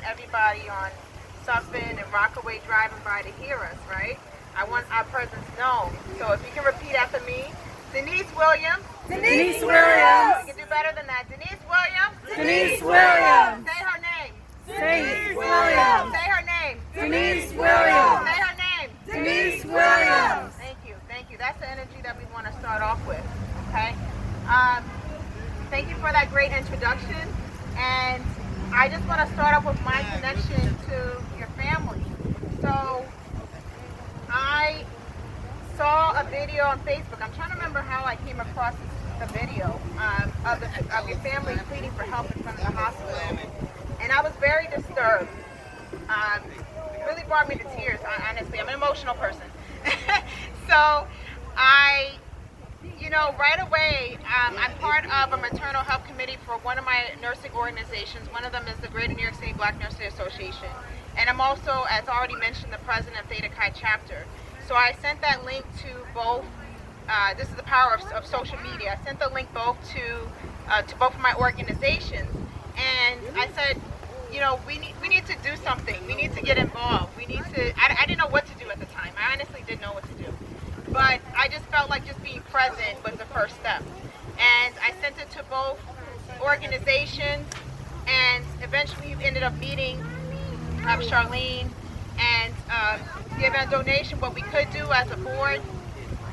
want everybody on Sutphin and Rockaway driving by to hear us, right? I want our presence known. So if you can repeat after me, Denise Williams. Denise Williams. You can do better than that. Denise Williams. Denise Williams. Say her name. Denise Williams. Say her name. Denise Williams. Say her name. Denise Williams. Thank you. Thank you. That's the energy that we want to start off with. Okay. Thank you for that great introduction. And I just want to start off with my connection to your family. So I saw a video on Facebook. I'm trying to remember how I came across the video of your family pleading for help in front of the hospital. And I was very disturbed. It really brought me to tears, honestly. I'm an emotional person. So right away, I'm part of a maternal health committee for one of my nursing organizations. One of them is the Greater New York City Black Nurses Association. And I'm also, as already mentioned, the president of Theta Chi chapter. So I sent that link to both, this is the power of social media. I sent the link both to both of my organizations. And I said, we need to do something. We need to get involved. We need to, I didn't know what to do at the time. I honestly didn't know what to do. But I just felt like just being present was the first step. And I sent it to both organizations, and eventually we ended up meeting Charlene and giving a donation, what we could do as a board.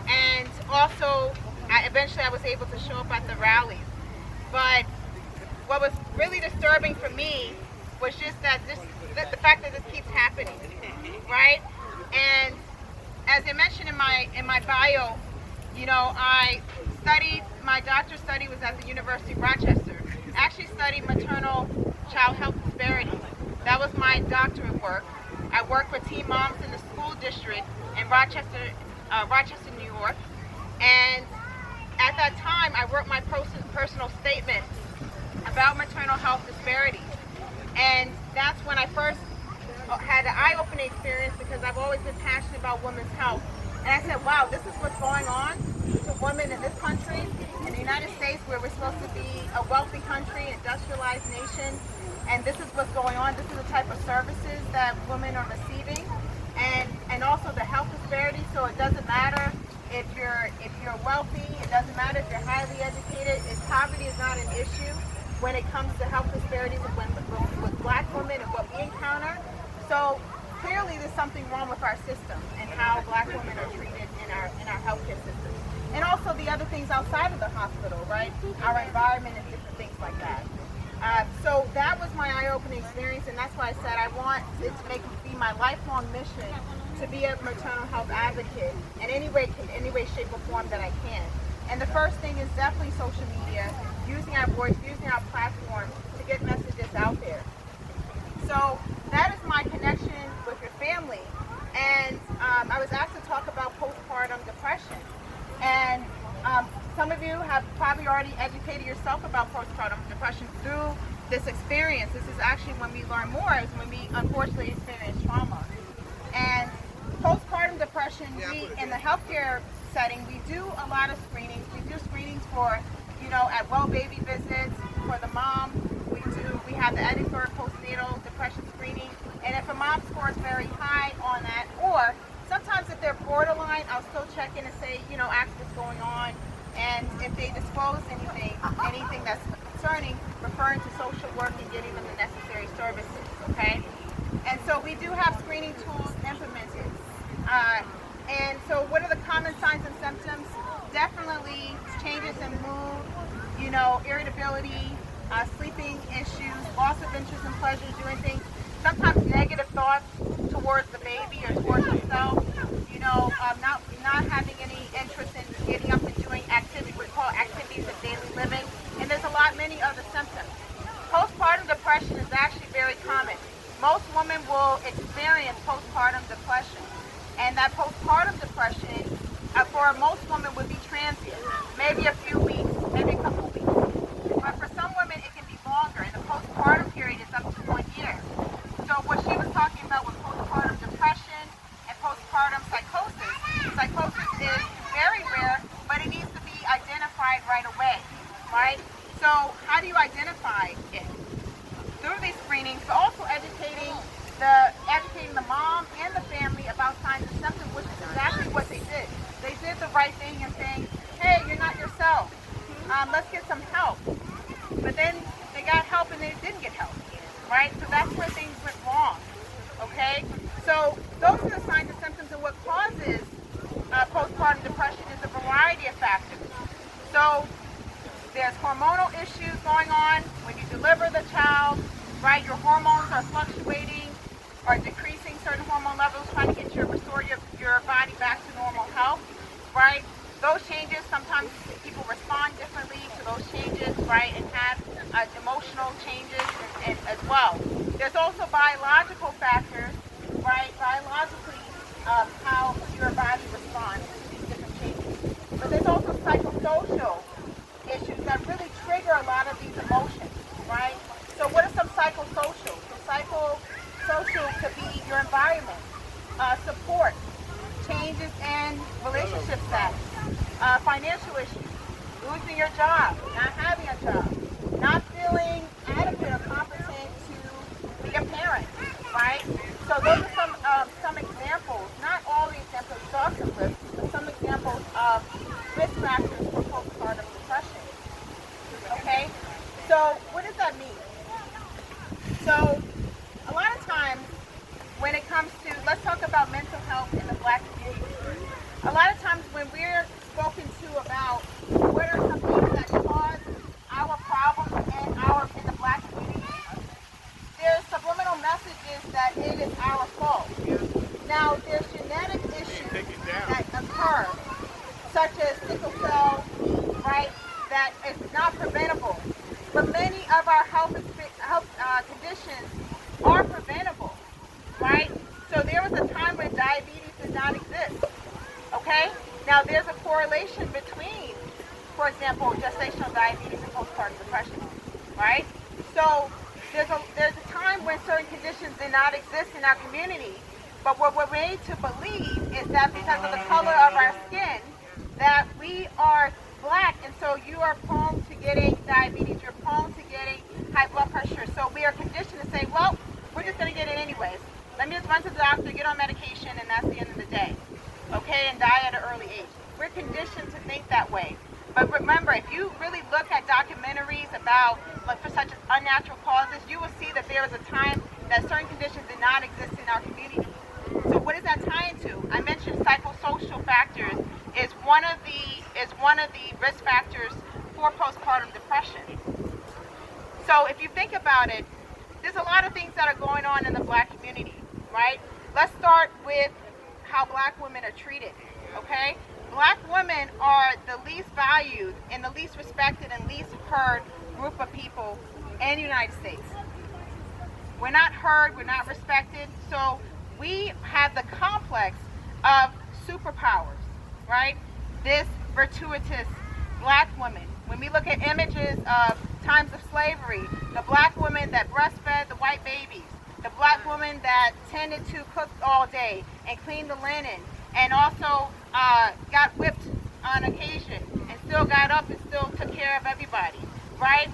And also, eventually I was able to show up at the rallies. But what was really disturbing for me was just that the fact that this keeps happening, right? And as I mentioned in my bio, I studied, my doctorate study was at the University of Rochester. I actually studied maternal child health disparities. That was my doctorate work. I worked with teen moms in the school district in Rochester, New York. And at that time, I wrote my personal statement about maternal health disparities. And that's when I first had an eye-opening experience, because I've always been passionate about women's health. And I said, wow, this is what's going on to women in this country, in the United States, where we're supposed to be a wealthy country, industrialized nation. And this is what's going on. This is the type of services that women are receiving. And also the health disparity. So it doesn't matter if you're wealthy, it doesn't matter if you're highly educated. If poverty is not an issue when it comes to health disparities with Black women and what we encounter. So clearly there's something wrong with our system and how Black women are treated in our healthcare system. And also the other things outside of the hospital, right? Our environment and different things like that. So that was my eye-opening experience, and that's why I said I want it to be my lifelong mission to be a maternal health advocate in any way, shape, or form that I can. And the first thing is definitely social media, using our voice, using our platform to get messages out there. So that is my connection with your family. And I was asked to talk about postpartum depression. And some of you have probably already educated yourself about postpartum depression through this experience. This is actually when we learn more, is when we unfortunately experience trauma. And postpartum depression, in the healthcare setting, we do a lot of screenings. We do screenings for, at well baby visits for the mom. We have the Edinburgh postnatal depression screening. And if a mom scores very high on that, or sometimes if they're borderline, I'll still check in and say, ask what's going on. And if they disclose anything that's concerning, referring to social work and getting them the necessary services, okay? And so we do have screening tools implemented. And so what are the common signs and symptoms? Definitely changes in mood, irritability, sleeping issues, loss of interest and pleasure, doing things, sometimes negative thoughts towards the baby or towards yourself, not having any interest in getting up and doing activities, we call activities of daily living, and there's many other symptoms. Postpartum depression is actually very common. Most women will experience postpartum depression, and that postpartum depression for most women would be transient, maybe a few weeks, maybe a couple weeks. But for some women, it can be longer, and the postpartum period is up to 1 year. So what she was talking about was postpartum depression and postpartum psychosis. Psychosis is very rare, but it needs to be identified right away, right? So how do you identify it? through these screenings, but also educating the mom and the family about signs and symptoms, which is exactly what they did. They did the right thing in saying, hey, you're not yourself. Let's get some help. But then they got help and they didn't get help, right? So that's where things went wrong, okay? So those are the signs and symptoms, and what causes postpartum depression is a variety of factors. So there's hormonal issues going on when you deliver the child, right? Your hormones are fluctuating or decreasing certain hormone levels, trying to restore your body back to normal health, right? Those changes, sometimes people respond differently to those changes, right? And have emotional changes and as well. There's also biological factors, right? Biologically, how your body responds to these different changes. But there's also psychosocial issues that really trigger a lot of these emotions, right? So what are some psychosocial? So psychosocial could be your environment, support, changes in relationship status, financial issues, losing your job, not having a job, not feeling adequate or competent to be a parent, right? So those are some examples, not all the examples exhaustive list, but some examples of risk factors for postpartum depression. Okay? So what does that mean? So a lot of times when it comes to, let's talk about mental health in the Black community. A lot of times when we're spoken to about what are some things that cause our problems in the Black community, there's subliminal messages that it is our fault. Now there's genetic issues that occur, such as sickle cell, right, that is not preventable. But many of our health conditions are preventable, right? So there was a time when diabetes did not exist, okay? Now there's a correlation between, for example, gestational diabetes and postpartum depression, right? So there's a time when certain conditions did not exist in our community, but what we're made to believe is that because of the color of our skin, that we are Black, and so you are prone to getting diabetes, you're prone to getting high blood pressure. So we are conditioned to say, well, we're just going to get it anyways. Let me just run to the doctor, get on medication, and that's the end of the day, okay, and die at an early age. We're conditioned to think that way. But remember, if you really look at documentaries about, like, for such as unnatural causes, you will see that there was a time that certain conditions did not exist in our community. So what does that tie into? I mentioned psychosocial factors is one of the risk factors for postpartum depression. So if you think about it, there's a lot of things that are going on in the Black community, right? Let's start with how Black women are treated, okay? Black women are the least valued and the least respected and least heard group of people in the United States. We're not heard, we're not respected, so we have the complex of superpowers, right? This virtuous Black woman. When we look at images of times of slavery, the Black woman that breastfed the white babies, the Black woman that tended to cook all day and clean the linen, and also got whipped on occasion and still got up and still took care of everybody, right?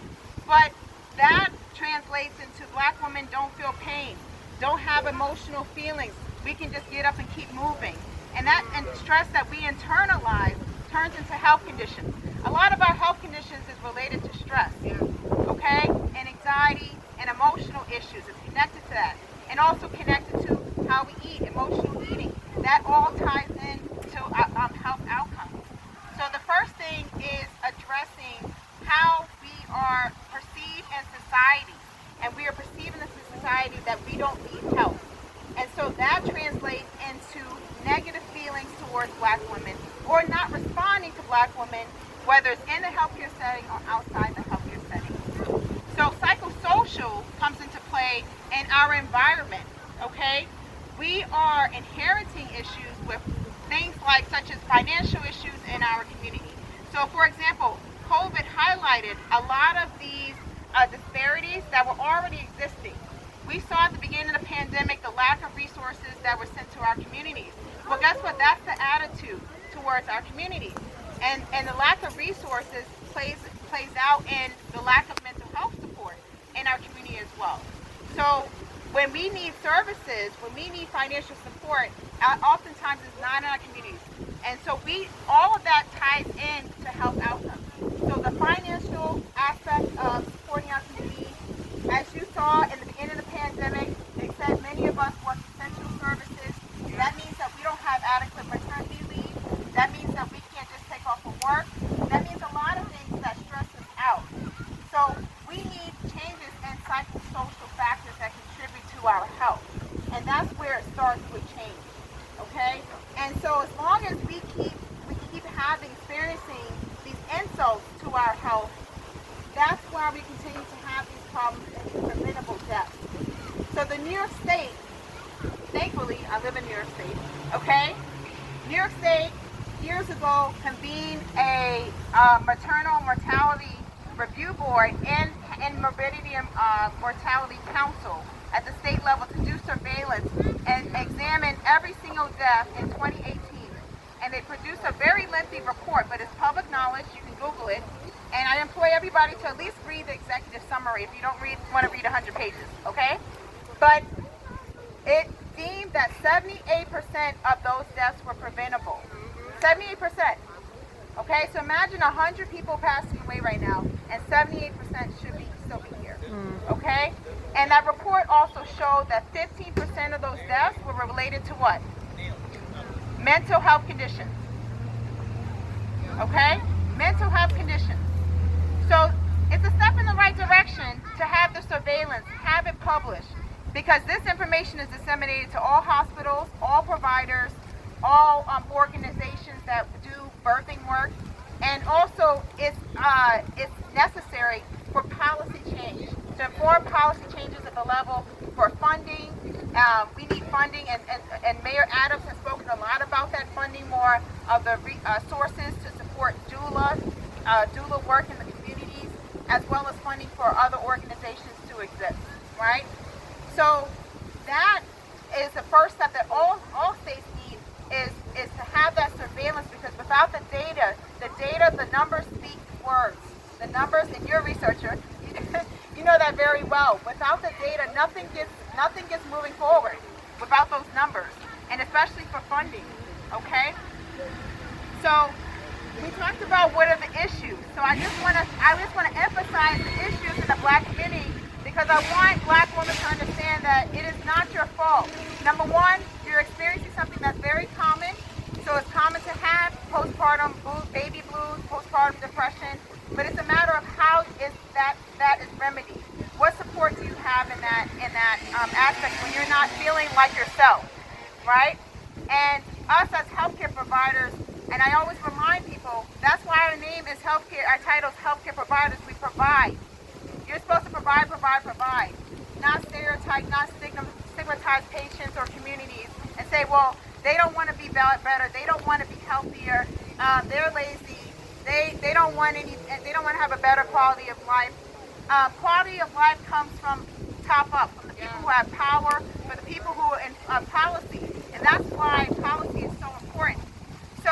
But that translates into Black women don't feel pain, don't have emotional feelings. We can just get up and keep moving. And stress that we internalize turns into health conditions. A lot of our health conditions is related to stress, okay? And anxiety and emotional issues is connected to that. And also connected to how we eat, emotional eating. That all ties in to health outcomes. So the first thing is addressing how we are perceived in society. And we are perceived in society that we don't need help. And so that translates into negative feelings towards Black women or not responding to Black women, whether it's in the healthcare setting or outside the healthcare setting. So psychosocial comes into play in our environment, okay? We are inheriting issues with things like such as financial issues in our community. So for example, COVID highlighted a lot of these disparities that were already existing. We saw at the beginning of the pandemic the lack of resources that were sent to our communities. Well, guess what? That's the attitude towards our communities. And the lack of resources plays out in the lack of mental health support in our community as well. So when we need services, when we need financial support, oftentimes it's not in our communities. And so all of that ties in to health outcomes. So the financial aspect of supporting our community, as you saw in the beginning of the pandemic, they said many of us work essential services. That means that we don't have adequate maternity leave. That means that we can't just take off from work. That means a lot of things that stress us out. So we need changes in psychosocial factors that contribute to our health. And that's where it starts with change. Okay? And so as long as we keep experiencing these insults to our health, that's why we continue to have these problems and these preventable deaths. So the New York State, thankfully, I live in New York State, okay? New York State, years ago, convened a maternal mortality review board and morbidity and mortality council at the state level to do surveillance and examine every single death in 2018. And they produced a very lengthy report, but it's public knowledge. You can Google it. And I employ everybody to at least read the executive summary if you don't want to read 100 pages, okay? But it deemed that 78% of those deaths were preventable. 78%. Okay, so imagine 100 people passing away right now, and 78% should still be here. Okay? And that report also showed that 15% of those deaths were related to what? Mental health conditions. Okay? Mental health conditions. So it's a step in the right direction to have the surveillance, have it published, because this information is disseminated to all hospitals, all providers, all organizations that do birthing work, and also it's necessary for policy change, to inform policy changes at the level for funding. We need funding, and Mayor Adams has spoken a lot about that funding, more of the sources to support doula work in the communities, as well as funding for other organizations to exist, right? So that is the first step that all states need, is to have that surveillance, because without the data, the numbers speak words. The numbers, and you're a researcher, you know that very well. Without the data, nothing gets moving forward without those numbers, and especially for funding, okay? So we talked about what are the issues. So I just want to emphasize the issues in the Black community, because I want Black women to understand that it is not your fault. Number one, you're experiencing something that's very common. So it's common to have postpartum baby blues, postpartum depression, but it's a matter of how is that is remedied. What support do you have in that aspect when you're not feeling like yourself, right? And us as healthcare providers, and I always remind people, that's why our name is healthcare. Our title is healthcare providers. We provide. You're supposed to provide. Not stereotype, not stigmatize patients or communities and say, well, they don't want to be better. They don't want to be healthier. They're lazy. They don't want to have a better quality of life. Quality of life comes from top up, from the people who have power, for the people who are in policy. And that's why policy is so important. So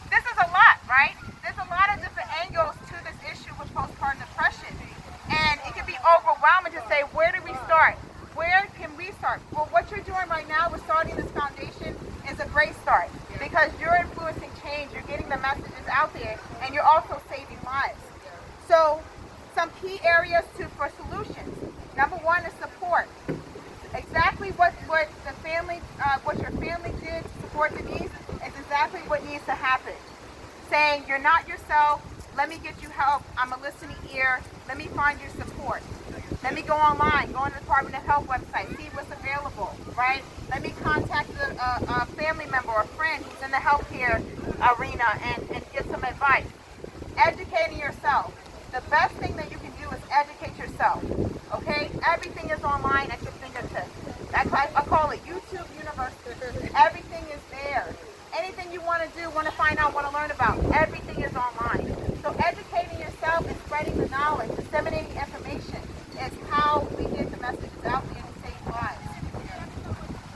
this is a lot, right? There's a lot of different angles to this issue with postpartum depression. And it can be overwhelming to say, where do we start? Where can we start? Well, what you're doing right now with starting this foundation is a great start, because you're influencing change, you're getting the messages out there, and you're also saving lives. So some key areas for solutions. Number one is support. Exactly what your family did to support Denise is exactly what needs to happen. Saying, you're not yourself, let me get you help, I'm a listening ear, let me find you support. Let me go online, go on the Department of Health website, see what's available, right? Let me contact a family member or a friend who's in the healthcare arena and get some advice. Educating yourself. The best thing that you can do is educate yourself, okay? Everything is online at your fingertips. I call it YouTube University. Everything is there. Anything you want to do, want to find out, want to learn about, everything is online. So educating yourself and spreading the knowledge, disseminating information is how we get the messages out there and save lives.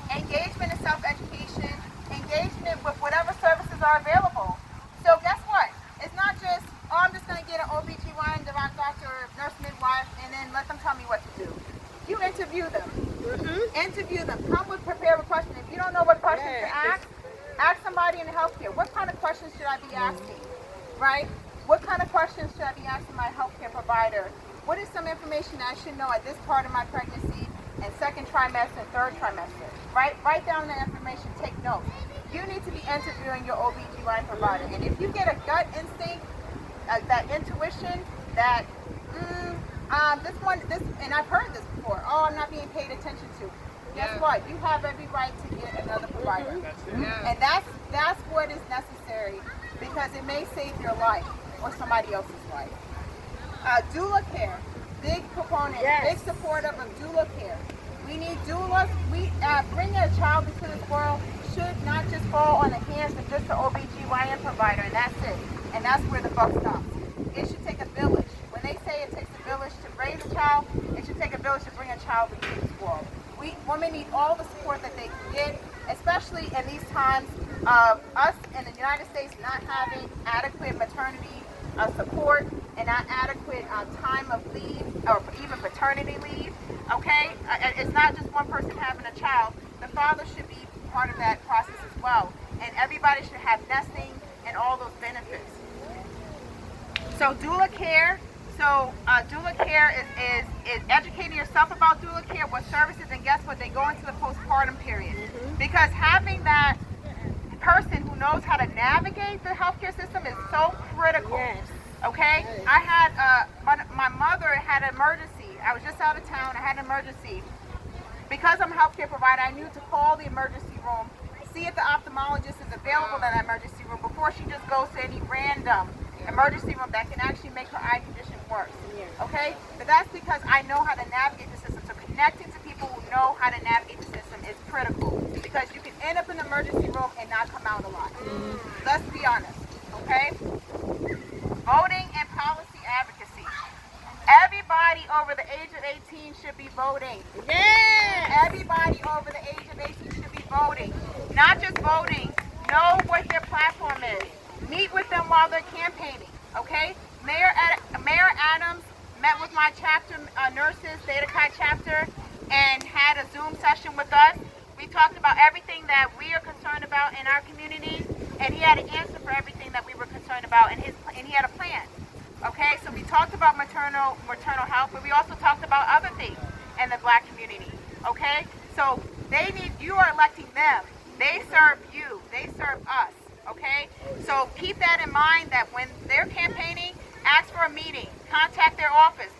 Engagement in self-education, engagement with whatever services are available. So guess what? It's not just, oh, I'm just going to get an OBGYN, doctor, nurse midwife, and then let them tell me what to do. You interview them. Interview them. Come with prepared with questions. If you don't know what questions to ask somebody in healthcare. What kind of questions should I be asking? Right? What kind of questions should I be asking my healthcare provider? What is some information that I should know at this part of my pregnancy and second trimester and third trimester? Right? Write down the information. Take notes. You need to be interviewing your OB/GYN provider. And if you get a gut instinct, that intuition, that and I've heard this before. Oh, I'm not being paid attention to. Guess what? You have every right to get another provider. And that's what is necessary, because it may save your life or somebody else's life. Doula care. Big proponent, big supporter of doula care. We need doulas. Bringing a child into this world should not just fall on the hands of just the OB/GYN provider, and that's it. And that's where the buck stops. It should take a village. When they say it takes a village to raise a child, it should take a village to bring a child into this world. Women need all the support that they can get, especially in these times of us in the United States not having adequate maternity support and not adequate time of leave or even paternity leave. Okay? It's not just one person having a child. The father should be part of that process as well. And everybody should have nesting and all those benefits. So doula care. Doula care is educating yourself about doula care, what services, and guess what? They go into the postpartum period. Because having that person who knows how to navigate the healthcare system is so critical. Okay? I had, my mother had an emergency. I was just out of town. I had an emergency. Because I'm a healthcare provider, I knew to call the emergency room, see if the ophthalmologist is available in that emergency room before she just goes to any random emergency room that can actually make her eye condition worse. Okay? But that's because I know how to navigate the system. So connecting to people who know how to navigate the system is critical, because you can end up in the emergency room and not come out alive. Let's be honest. Okay? Voting and policy advocacy. Everybody over the age of 18 should be voting. Everybody over the age of 18 should be voting. Not just voting. Know what their platform is. Meet with them while they're campaigning. Okay? Mayor Adams met with my chapter nurses, Theta Chi chapter, and had a Zoom session with us. We talked about everything that we are concerned about in our community, and he had an answer for everything that we were concerned about, and he had a plan. Okay, so we talked about maternal health, but we also talked about other things in the Black community. Okay, so you are electing them. They serve you. They serve us. Okay, so keep that in mind, that when they're campaigning, ask for a meeting, contact their office,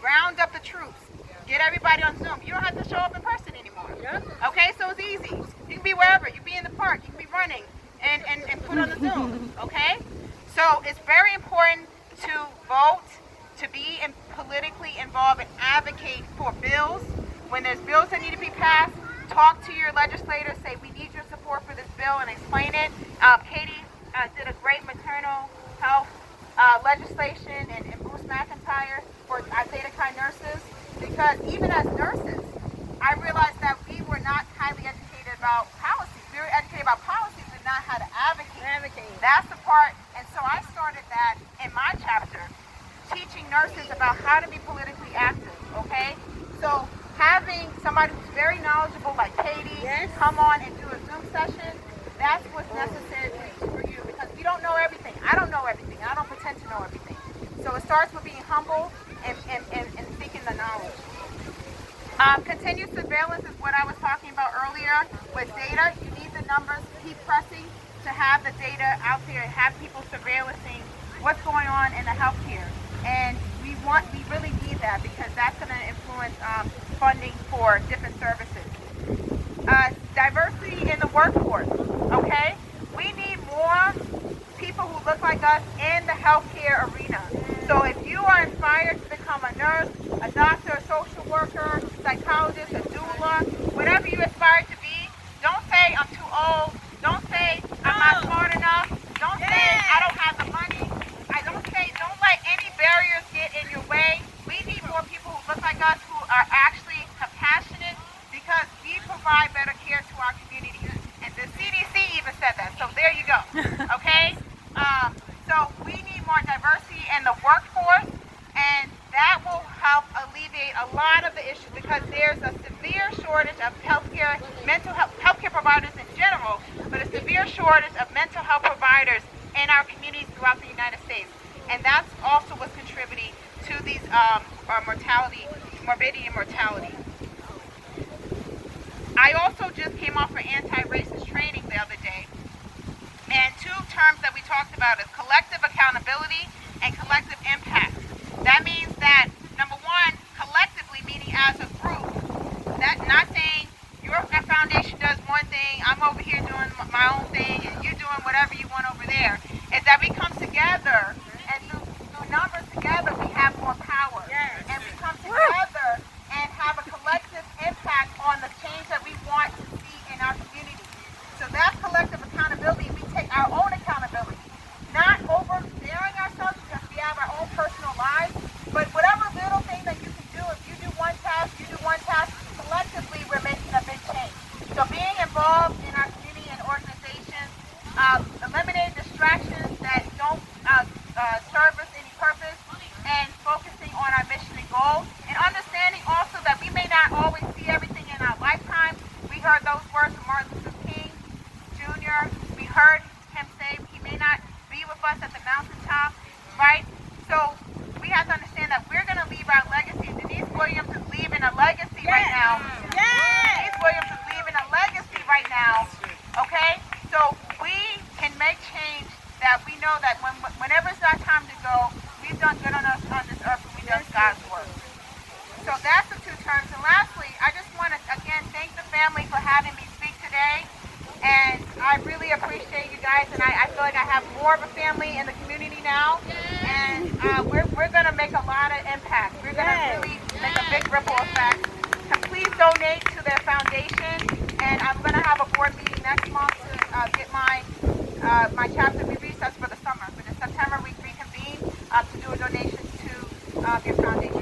round up the troops, get everybody on Zoom. You don't have to show up in person anymore. Okay, so it's easy. You can be wherever. You can be in the park. You can be running and put on the Zoom. Okay, so it's very important to vote, to be politically involved and advocate for bills. When there's bills that need to be passed, talk to your legislators, say we need your support for this bill, and explain it. Katie did a great maternal health legislation, and Bruce McIntyre for our Theta Chi nurses, because even as nurses, I realized that we were not highly educated about policies. We were educated about policies, but not how to advocate. That's the part, and so I started that in my chapter, teaching nurses about how to be politically active, okay? So having somebody who's very knowledgeable like Katie come on and do a Zoom session, that's what's necessary for you, because we don't know everything. I don't know everything. I don't pretend to know everything. So it starts with being humble and seeking the knowledge. Continued surveillance is what I was talking about earlier with data. You need the numbers, keep pressing to have the data out there and have people surveillancing what's going on in the healthcare. And we really need that, because that's going to influence funding for different services. Diversity in the workforce, okay? We need more people who look like us in the healthcare arena. So if you are inspired to become a nurse, a doctor, a social worker, psychologist, a doula, whatever you aspire to be, don't say I'm too old. Don't say I'm not smart enough. Don't say I don't have the money. Don't let any barriers get in your way. We need more people who look like us, who are actually compassionate, because we provide better care to our community. And the CDC even said that. So there you go. Okay? So we need more diversity in the workforce, and that will help alleviate a lot of the issues because there's a severe shortage of healthcare providers in general, but a severe shortage of mental health providers in our communities throughout the United States. And that's also what's contributing to these morbidity and mortality. I also just came off an anti-racist training the other day, and two terms that we talked about is collective accountability and collective impact. That means that, number one, collectively, meaning as a group, that not saying your foundation does one thing, I'm over here doing my own thing, and you doing whatever you want over there, is that we come together, and through numbers together, we have more power. Yes. And we come together and have a collective impact on the change that we want to see in our community. So that's collective accountability. We take our own accountability, not overbearing ourselves because we have our own personal lives, but whatever little thing that you can do, if you do one task, collectively we're making a big change. So being involved in our community and organizations, eliminating distractions that don't serve us any purpose, and focusing on our mission and goal, and understanding also that we may not always see everything in our lifetime. We heard those words from Martin Luther King Jr. We heard him say he may not be with us at the mountaintop, right? So we have to understand that we're going to leave our legacy. Denise Williams is leaving a legacy right now. Denise Williams is leaving a legacy right now, okay? So we can make change that we know that whenever it's our time to go, we've done good on this earth and we've done God's work. So that's the two terms. And lastly, I just want to again thank the family for having me speak today. And I really appreciate you guys, and I feel like I have more of a family in the community now. And we're going to make a lot of impact. We're going to really make a big ripple effect. And please donate to their foundation. And I'm going to have a board meeting next month to get my chapter. We recess for the summer, but in September we reconvene to do a donation to your foundation.